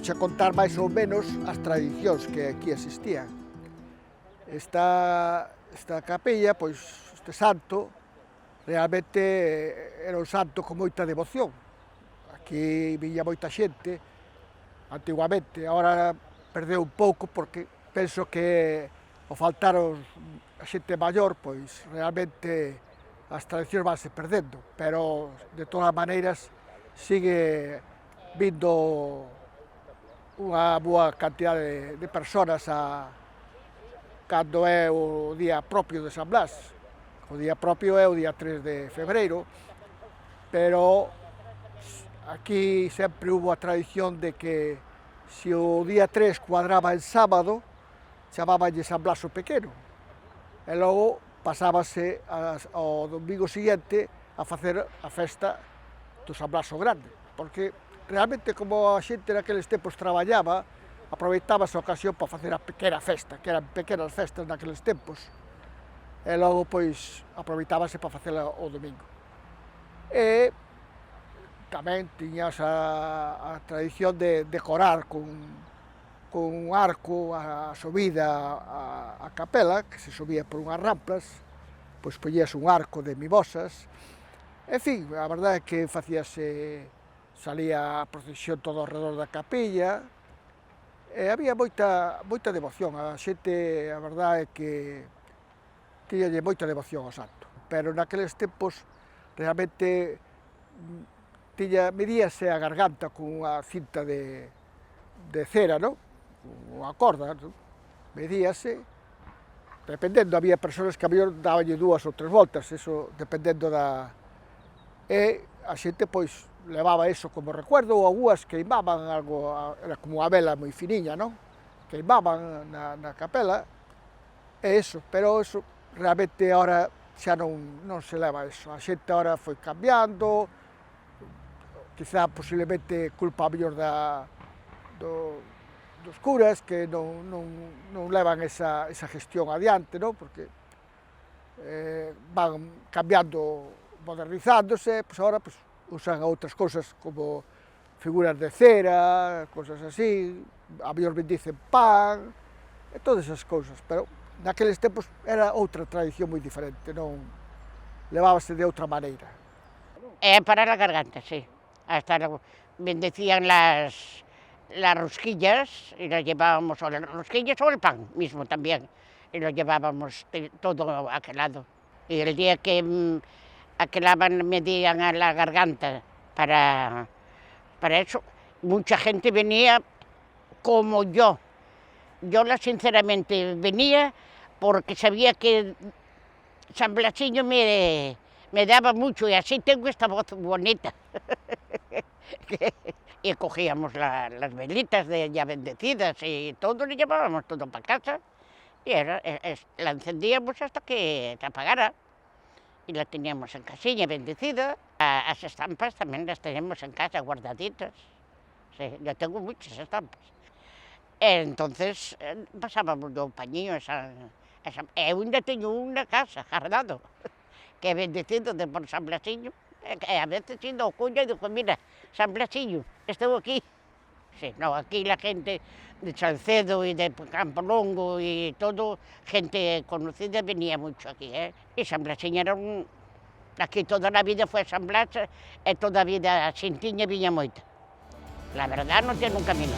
vouche contar máis ou menos as tradicións que aquí existían. Esta capilla, pois, este santo, realmente era un santo con moita devoción. Aquí viña moita xente, antiguamente, agora perdeu un pouco porque penso que ao faltar a xente maior, pois realmente as tradicións vanse perdendo, pero de todas maneiras sigue vindo unha boa cantidade de persoas cando é o día propio de San Blas. O día propio é o día 3 de febreiro, pero aquí sempre hubo a tradición de que se o día 3 cuadraba en sábado, chamábanlle San Blas o Pequeno, e logo pasábase ao domingo seguinte a facer a festa do San Blas o Grande, porque realmente como a xente naqueles tempos traballaba, aproveitábase a ocasión para facer a pequena festa, que eran pequenas festas naqueles tempos, e logo pois aproveitábase para facela o domingo. E tamén tiñas a tradición de decorar con un arco a subida a capela, que se subía por unhas ramplas, pois poñías un arco de mimosas. En fin, a verdade é que salía a procesión todo ao redor da capilla, e había moita devoción. A xente, a verdade é que tiñalle moita devoción ao santo, pero naqueles tempos realmente medíase a garganta con unha cinta de cera, non? Unha corda, non? Medíase, dependendo, había persoas que a mellor dabanlle 2 ou 3 voltas, eso dependendo da... E a xente, pois, levaba eso como recuerdo, ou algunhas queimaban algo, era como unha vela moi finiña, non? Queimaban na capela, e eso, pero eso realmente agora xa non se leva eso. A xente agora foi cambiando, quizá posiblemente culpa a mellor dos curas que non levan esa gestión adiante, non? Porque van cambiando, modernizándose, pois agora usan outras cousas como figuras de cera, cousas así, a mellor bendicen pan, e todas esas cousas, pero naqueles tempos era outra tradición moi diferente, non levábase de outra maneira. Para la garganta, sí. Hasta bendecían las rosquillas y las llevábamos, o las rosquillas o el pan mismo también, y lo llevábamos todo a aquel lado. Y el día que aquelaban medían a la garganta para eso, mucha gente venía como yo. Yo sinceramente venía porque sabía que San Blasiño me daba mucho y así tengo esta voz bonita. Y cogíamos las velitas ya bendecidas y todo, le llevábamos todo para casa y la encendíamos hasta que se apagara y la teníamos en casilla bendecida. Las estampas también las tenemos en casa guardaditas. Sí, yo tengo muchas estampas. Entonces pasábamos do pañinho eu ainda teño unha casa jardado que é bendecido por San Blasiño, e a veces indo ao cuña e digo, mira, San Blasiño, estou aquí. Sí, no, aquí la gente de Salcedo e de Campolongo e todo, gente conocida venía mucho aquí, E San Blasiño era aquí toda a vida foi San Blas e toda a vida a xentiña viña moita. La verdad non ten un camino.